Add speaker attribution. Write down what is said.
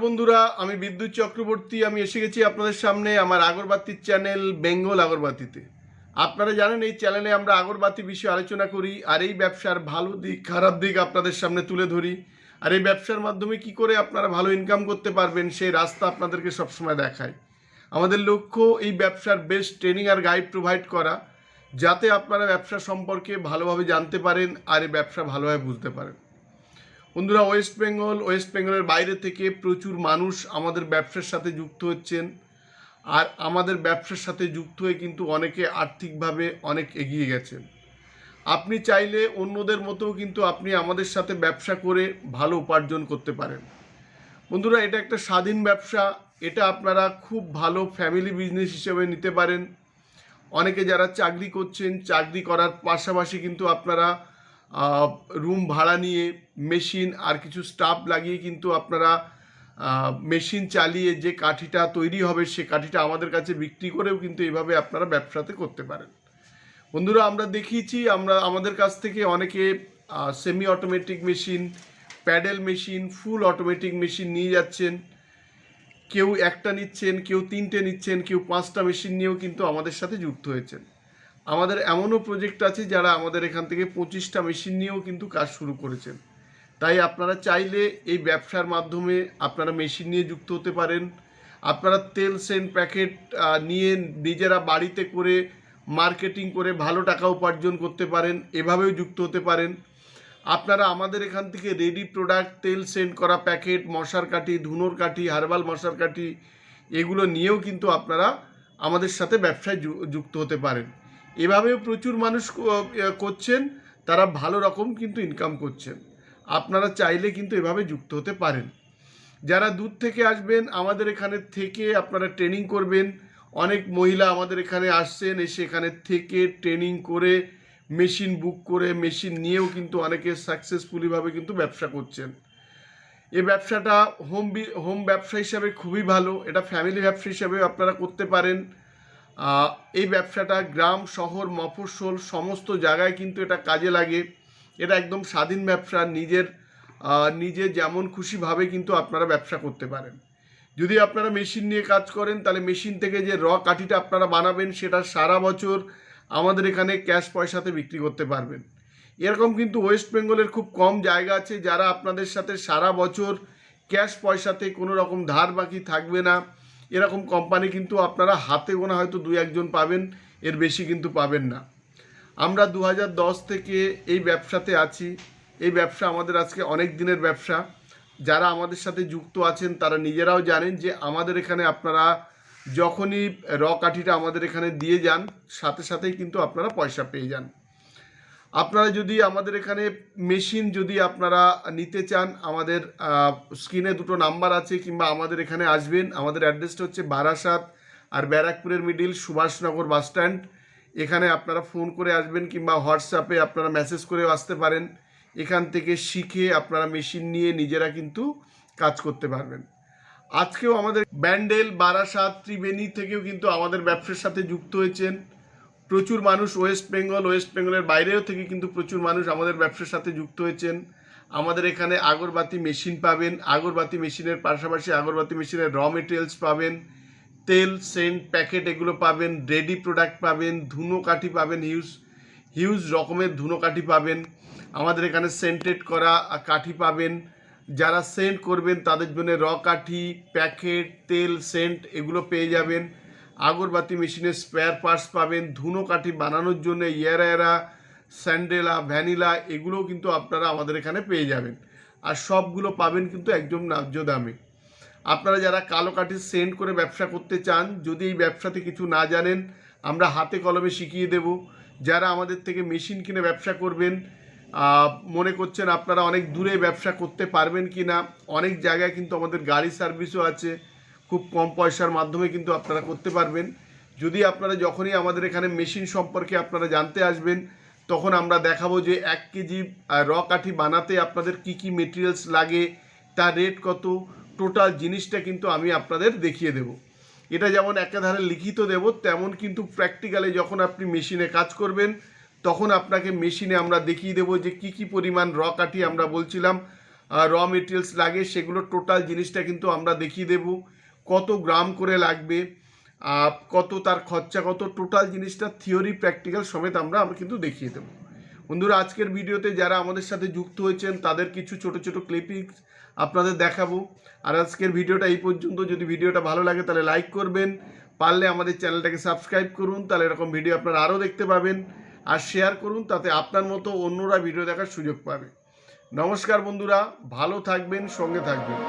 Speaker 1: বন্ধুরা, আমি বিদ্যুৎ চক্রবর্তী। আমি এসে গেছি আপনাদের সামনে আমার আগরবাতির চ্যানেল বেঙ্গল আগরবাতিতে। আপনারা জানেন এই চ্যানেলে আমরা আগরবাতি বিষয়ে আলোচনা করি আর এই ব্যবসার ভালো দিক খারাপ দিক আপনাদের সামনে তুলে ধরি। আর এই ব্যবসার মাধ্যমে কি করে আপনারা ভালো ইনকাম করতে পারবেন সেই রাস্তা আপনাদেরকে সবসময় দেখাই। আমাদের লক্ষ্য এই ব্যবসার বেস্ট ট্রেনিং আর গাইড প্রোভাইড করা, যাতে আপনারা ব্যবসা সম্পর্কে ভালোভাবে জানতে পারেন আর এই ব্যবসা ভালোভাবে বুঝতে পারেন। বন্ধুরা, ওয়েস্ট বেঙ্গলের বাইরে থেকে প্রচুর মানুষ আমাদের ব্যবসার সাথে যুক্ত হচ্ছেন। আর আমাদের ব্যবসার সাথে যুক্ত হয়ে কিন্তু অনেকে আর্থিকভাবে অনেক এগিয়ে গেছেন। আপনি চাইলে অন্যদের মতোও কিন্তু আপনি আমাদের সাথে ব্যবসা করে ভালো উপার্জন করতে পারেন। বন্ধুরা, এটা একটা স্বাধীন ব্যবসা। এটা আপনারা খুব ভালো ফ্যামিলি বিজনেস হিসেবে নিতে পারেন। অনেকে যারা চাকরি করছেন, চাকরি করার পাশাপাশি কিন্তু আপনারা রুম ভাড়া নিয়ে মেশিন আর কিছু স্টাফ লাগিয়ে কিন্তু আপনারা মেশিন চালিয়ে যে কাঠিটা তৈরি হবে সে কাঠিটা আমাদের কাছে বিক্রি করেও কিন্তু এইভাবে আপনারা ব্যবসাতে করতে পারেন। বন্ধুরা, আমরা দেখিয়েছি আমাদের কাছ থেকে অনেকে semi automatic machine, paddle machine, full automatic machine নিয়ে যাচ্ছেন। কেউ একটা নিচ্ছেন, কেউ তিনটে নিচ্ছেন, কেউ 5টা মেশিন নিয়েও কিন্তু আমাদের সাথে যুক্ত হয়েছেন। আমাদের এমনও প্রজেক্ট আছে যারা আমাদের এখান থেকে 25টা মেশিন নিয়েও কিন্তু কাজ শুরু করেছেন। তাই আপনারা চাইলে এই ব্যবসার মাধ্যমে আপনারা মেশিন নিয়ে যুক্ত হতে পারেন। আপনারা তেল সেন্ট প্যাকেট নিয়ে নিজেরা বাড়িতে করে মার্কেটিং করে ভালো টাকা উপার্জন করতে পারেন, এভাবেও যুক্ত হতে পারেন। আপনারা আমাদের এখান থেকে রেডি প্রোডাক্ট, তেল সেন্ট করা প্যাকেট, মশার কাঠি, ধুনোর কাঠি, হার্বাল মশার কাঠি, এগুলো নিয়েও কিন্তু আপনারা আমাদের সাথে ব্যবসায় যুক্ত হতে পারেন। এভাবেও প্রচুর মানুষ করছেন, তারা ভালো রকম কিন্তু ইনকাম করছেন। আপনারা চাইলে কিন্তু এভাবে যুক্ত হতে পারেন। যারা দূর থেকে আসবেন আমাদের এখানে থেকে আপনারা ট্রেনিং করবেন। অনেক মহিলা আমাদের এখানে আসছেন, এসে এখানে থেকে ট্রেনিং করে মেশিন বুক করে মেশিন নিয়েও কিন্তু অনেকে সাকসেসফুলিভাবে কিন্তু ব্যবসা করছেন। এই ব্যবসাটা হোম ব্যবসা হিসাবে খুবই ভালো। এটা ফ্যামিলি ব্যবসা হিসাবে আপনারা করতে পারেন। এই ব্যবসাটা গ্রাম, শহর, মফস্বল সমস্ত জায়গায় কিন্তু এটা কাজে লাগে। এটা একদম স্বাধীন ব্যবসা। নিজে যেমন খুশিভাবে কিন্তু আপনারা ব্যবসা করতে পারেন। যদি আপনারা মেশিন নিয়ে কাজ করেন তাহলে মেশিন থেকে যে কাঠিটা আপনারা বানাবেন সেটা সারা বছর আমাদের এখানে ক্যাশ পয়সাতে বিক্রি করতে পারবেন। এরকম কিন্তু ওয়েস্ট বেঙ্গলের খুব কম জায়গা আছে যারা আপনাদের সাথে সারা বছর ক্যাশ পয়সাতে কোনো রকম ধার বাকি থাকবে না। এরকম কোম্পানি কিন্তু আপনারা হাতে গোনা হয়তো 2-1জন পাবেন, এর বেশি কিন্তু পাবেন না। আমরা 2010 থেকে এই ব্যবসাতে আছি। এই ব্যবসা আমাদের আজকে অনেক দিনের ব্যবসা। যারা আমাদের সাথে যুক্ত আছেন তারা নিজেরাও জানেন যে আমাদের এখানে আপনারা যখনই কাঠিটা আমাদের এখানে দিয়ে যান সাথে সাথেই কিন্তু আপনারা পয়সা পেয়ে যান। আপনারা যদি আমাদের এখানে মেশিন যদি আপনারা নিতে চান, আমাদের স্ক্রিনে 2টো নাম্বার আছে, কিংবা আমাদের এখানে আসবেন। আমাদের অ্যাড্রেসটা হচ্ছে বারাসাত আর ব্যারাকপুরের মিডিল, সুভাষনগর বাস স্ট্যান্ড। এখানে আপনারা ফোন করে আসবেন কিংবা হোয়াটসঅ্যাপে আপনারা মেসেজ করেও আসতে পারেন। এখান থেকে শিখে আপনারা মেশিন নিয়ে নিজেরা কিন্তু কাজ করতে পারবেন। আজকেও আমাদের ব্যান্ডেল, বারাসাত, ত্রিবেণী থেকেও কিন্তু আমাদের ব্যবসার সাথে যুক্ত হয়েছেন প্রচুর মানুষ। ওয়েস্ট বেঙ্গলের বাইরেও থেকে কিন্তু প্রচুর মানুষ আমাদের ব্যবসার সাথে যুক্ত হয়েছেন। আমাদের এখানে আগরবাতি মেশিন পাবেন, আগরবাতি মেশিনের পাশাপাশি আগরবাতি মেশিনের মেটেরিয়ালস পাবেন, তেল সেন্ট প্যাকেট এগুলো পাবেন, রেডি প্রোডাক্ট পাবেন, ধুনো কাঠি পাবেন, হিউজ রকমের ধুনো কাঠি পাবেন। আমাদের এখানে সেন্টেড করা কাঠি পাবেন। যারা সেন্ট করবেন তাদের জন্য কাঠি, প্যাকেট, তেল, সেন্ট এগুলো পেয়ে যাবেন। আগরবাতি মেশিনের স্পেয়ার পার্টস পাবেন। ধুনো কাঠি বানানোর জন্য ইয়ারা, স্যান্ডেলা, ভ্যানিলা এগুলোও কিন্তু আপনারা আমাদের এখানে পেয়ে যাবেন। আর সবগুলো পাবেন কিন্তু একদম ন্যায্য দামে। আপনারা যারা কালো কাঠি সেন্ট করে ব্যবসা করতে চান, যদি এই ব্যবসাতে কিছু না জানেন আমরা হাতে কলমে শিখিয়ে দেব। যারা আমাদের থেকে মেশিন কিনে ব্যবসা করবেন, মনে করছেন আপনারা অনেক দূরে ব্যবসা করতে পারবেন কি না, অনেক জায়গায় কিন্তু আমাদের গাড়ি সার্ভিসও আছে। খুব কম পয়সার মাধ্যমে কিন্তু আপনারা করতে পারবেন। যদি আপনারা যখনই আমাদের এখানে মেশিন সম্পর্কে আপনারা জানতে আসবেন, তখন আমরা দেখাবো যে 1 কেজি কাঠি বানাতে আপনাদের কি কি মেটেরিয়ালস লাগে, তার রেট কত, টোটাল জিনিসটা কিন্তু আমি আপনাদের দেখিয়ে দেব। এটা যেমন একাধারে লিখিত দেব, তেমন কিন্তু প্র্যাকটিক্যালি যখন আপনি মেশিনে কাজ করবেন তখন আপনাকে মেশিনে আমরা দেখিয়ে দেবো যে কি কি পরিমাণ কাঠি আমরা বলছিলাম র মেটেরিয়ালস লাগে সেগুলো টোটাল জিনিসটা কিন্তু আমরা দেখিয়ে দেব। কত গ্রাম করে লাগবে, কত তার খরচা, কত টোটাল জিনিসটা থিওরি প্র্যাকটিক্যাল সমেত আমরা কিন্তু দেখিয়ে দেবো। বন্ধুরা, আজকের ভিডিওতে যারা আমাদের সাথে যুক্ত হয়েছেন তাদের কিছু ছোট ছোট ক্লিপিংস আপনাদের দেখাবো। আর আজকের ভিডিওটা এই পর্যন্ত। যদি ভিডিওটা ভালো লাগে তাহলে লাইক করবেন, পারলে আমাদের চ্যানেলটাকে সাবস্ক্রাইব করুন, তাহলে এরকম ভিডিও আপনারা আরও দেখতে পাবেন। আর শেয়ার করুন, তাতে আপনার মতো অন্যরা ভিডিও দেখার সুযোগ পাবে। নমস্কার বন্ধুরা, ভালো থাকবেন, সঙ্গে থাকবেন।